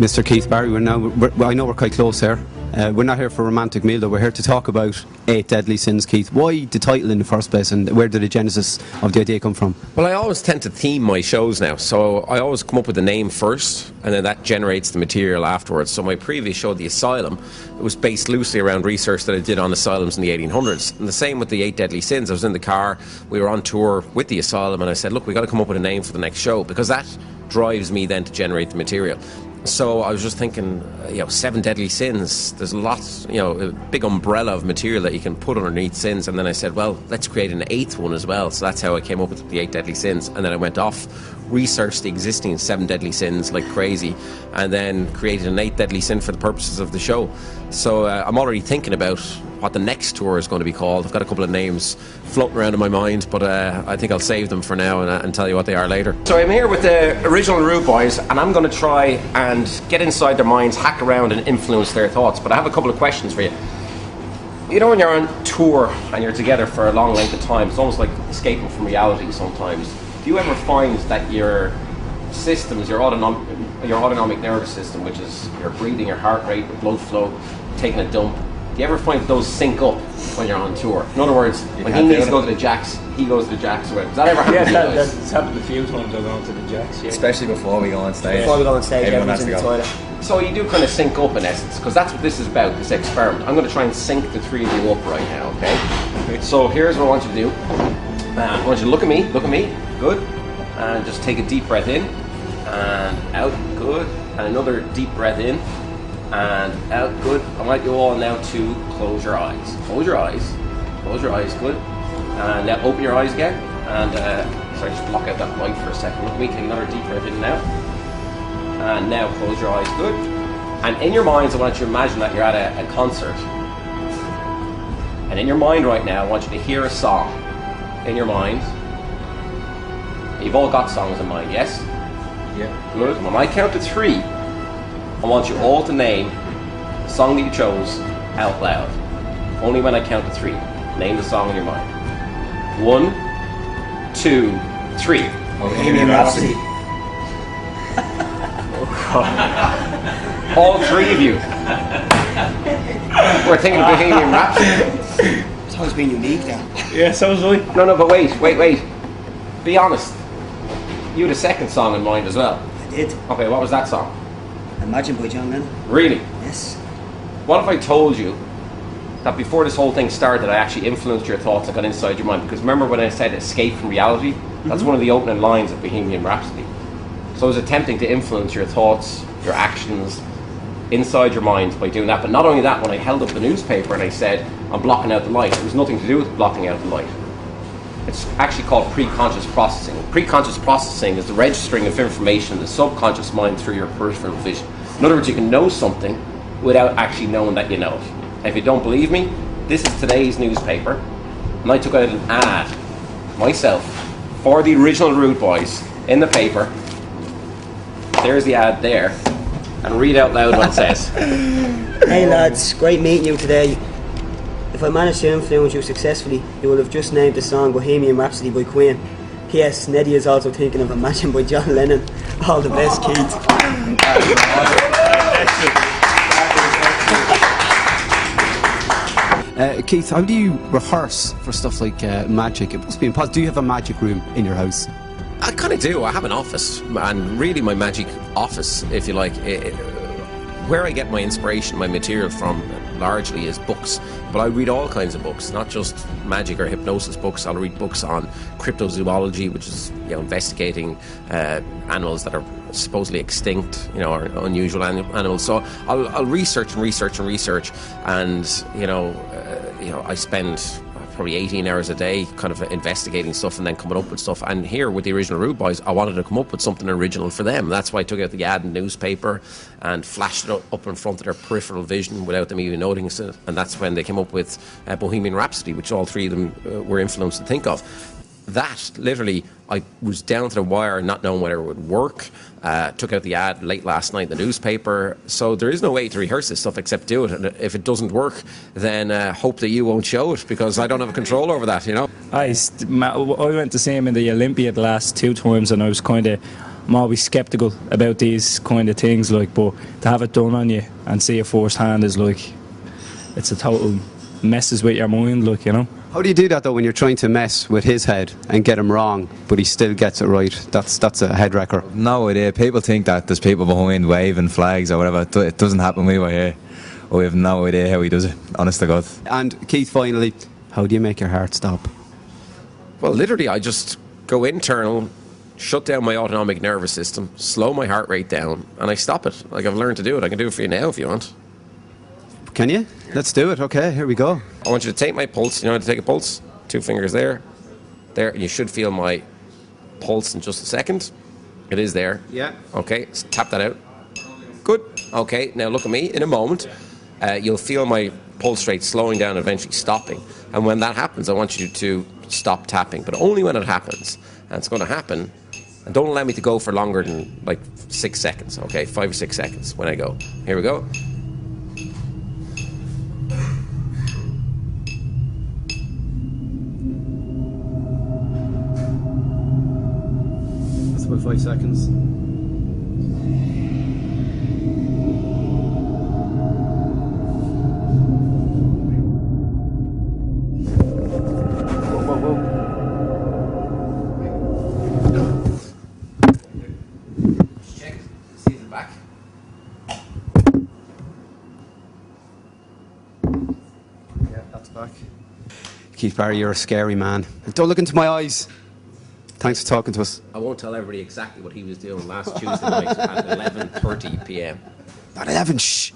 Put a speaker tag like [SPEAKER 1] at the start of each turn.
[SPEAKER 1] Mr. Keith Barry, I know we're quite close here. We're not here for a romantic meal, though. We're here to talk about 8 Deadly Sins, Keith. Why the title in the first place, and where did the genesis of the idea come from?
[SPEAKER 2] Well, I always tend to theme my shows now, so I always come up with the name first, and then that generates the material afterwards. So my previous show, The Asylum, it was based loosely around research that I did on asylums in the 1800s. And the same with the 8 Deadly Sins. I was in the car, we were on tour with The Asylum, and I said, look, we've got to come up with a name for the next show, because that drives me then to generate the material. So I was just thinking, 7 Deadly Sins, there's lots, a big umbrella of material that you can put underneath sins. And then I said, well, let's create an 8th one as well. So that's how I came up with the 8 Deadly Sins. And then I went off, researched the existing 7 Deadly Sins like crazy, and then created an 8th Deadly Sin for the purposes of the show. So I'm already thinking about what the next tour is going to be called. I've got a couple of names floating around in my mind, but I think I'll save them for now and tell you what they are later. So I'm here with the original Rudeboys, and I'm going to try and get inside their minds, hack around and influence their thoughts. But I have a couple of questions for you. You know, when you're on tour and you're together for a long length of time, it's almost like escaping from reality sometimes. Do you ever find that your systems, your autonomic nervous system, which is your breathing, your heart rate, your blood flow, taking a dump, do you ever find those sync up when you're on tour? In other words, when he needs to go to the Jacks, he goes to the Jacks. Does that ever happen to you guys?
[SPEAKER 3] That's happened a few times. I've gone to the Jacks. Yeah.
[SPEAKER 4] Especially before we go on stage.
[SPEAKER 5] Before we go on stage,
[SPEAKER 4] everyone has
[SPEAKER 5] everyone's
[SPEAKER 4] to
[SPEAKER 5] in the
[SPEAKER 4] go.
[SPEAKER 5] toilet.
[SPEAKER 2] So you do kind of sync up in essence, because that's what this is about, this experiment. I'm going to try and sync the three of you up right now, okay? So here's what I want you to do. I want you to look at me, good. And just take a deep breath in, and out, good. And another deep breath in, and out, good. I want you all now to close your eyes. Close your eyes, good. And now open your eyes again. And sorry, just block out that light for a second. Look at me, take another deep breath in now. And now close your eyes, good. And in your minds, I want you to imagine that you're at a concert. And in your mind right now, I want you to hear a song. In your mind. You've all got songs in mind, yes?
[SPEAKER 4] Yeah.
[SPEAKER 2] Good. When I count to 3, I want you all to name the song that you chose out loud. Only when I count to 3. Name the song in your mind. 1, 2, 3.
[SPEAKER 5] Bohemian Rhapsody.
[SPEAKER 2] All 3 of you. We're thinking of Bohemian Rhapsody.
[SPEAKER 5] It's always been unique now.
[SPEAKER 3] Yeah, so was I.
[SPEAKER 2] No, but wait. Be honest. You had a second song in mind as well.
[SPEAKER 5] I did.
[SPEAKER 2] Okay, what was that song?
[SPEAKER 5] Imagine by John Lennon.
[SPEAKER 2] Really?
[SPEAKER 5] Yes.
[SPEAKER 2] What if I told you that before this whole thing started, I actually influenced your thoughts and got inside your mind? Because remember when I said escape from reality? That's one of the opening lines of Bohemian Rhapsody. So I was attempting to influence your thoughts, your actions, inside your mind by doing that. But not only that, when I held up the newspaper and I said, I'm blocking out the light, it was nothing to do with blocking out the light. It's actually called pre-conscious processing. Pre-conscious processing is the registering of information in the subconscious mind through your peripheral vision. In other words, you can know something without actually knowing that you know it. And if you don't believe me, this is today's newspaper, and I took out an ad myself for the original Rudeboys in the paper. There's the ad there, and read out loud what it says.
[SPEAKER 5] Hey lads, great meeting you today. If I managed to influence you successfully, you will have just named the song Bohemian Rhapsody by Queen. P.S. Neddy is also thinking of Imagine by John Lennon. All the best, Keith.
[SPEAKER 1] Keith, how do you rehearse for stuff like magic? It must be impossible. Do you have a magic room in your house?
[SPEAKER 2] I kind of do. I have an office, and really my magic office, if you like, where I get my inspiration, my material from, largely is books. But I read all kinds of books, not just magic or hypnosis books. I'll read books on cryptozoology, which is investigating animals that are supposedly extinct, or unusual animals. So I'll research, and I spend probably 18 hours a day kind of investigating stuff and then coming up with stuff. And here with the original Rudeboys, I wanted to come up with something original for them. That's why I took out the ad in the newspaper and flashed it up in front of their peripheral vision without them even noticing it. And that's when they came up with Bohemian Rhapsody, which all 3 of them were influenced to think of. That, literally, I was down to the wire, not knowing whether it would work. Took out the ad late last night in the newspaper. So there is no way to rehearse this stuff except do it. And if it doesn't work, then hope that you won't show it, because I don't have control over that,
[SPEAKER 3] I went to see him in the Olympia the last 2 times, and I was kind of
[SPEAKER 6] I'm always sceptical about these kind of things, like, but to have it done on you and see it firsthand is like, it's a total messes with your mind, like, you know.
[SPEAKER 1] How do you do that though when you're trying to mess with his head and get him wrong, but he still gets it right? That's a head wrecker.
[SPEAKER 4] No idea. People think that there's people behind waving flags or whatever. It doesn't happen when we're here. We have no idea how he does it, honest to God.
[SPEAKER 1] And Keith, finally, how do you make your heart stop?
[SPEAKER 2] Well, literally, I just go internal, shut down my autonomic nervous system, slow my heart rate down, and I stop it. Like, I've learned to do it. I can do it for you now if you want.
[SPEAKER 1] Can you? Let's do it. Okay, here we go.
[SPEAKER 2] I want you to take my pulse. You know how to take a pulse? 2 fingers there. There. And you should feel my pulse in just a second. It is there.
[SPEAKER 1] Yeah.
[SPEAKER 2] Okay, so tap that out. Good. Okay, now look at me. In a moment, you'll feel my pulse rate slowing down and eventually stopping. And when that happens, I want you to stop tapping, but only when it happens. And it's going to happen. And don't allow me to go for longer than like 6 seconds, okay? 5 or 6 seconds when I go. Here we go.
[SPEAKER 1] That's about 5 seconds. Keith Barry, you're a scary man. Don't look into my eyes. Thanks for talking to us.
[SPEAKER 2] I won't tell everybody exactly what he was doing last Tuesday night at 11:30 p.m.
[SPEAKER 1] At 11, shh.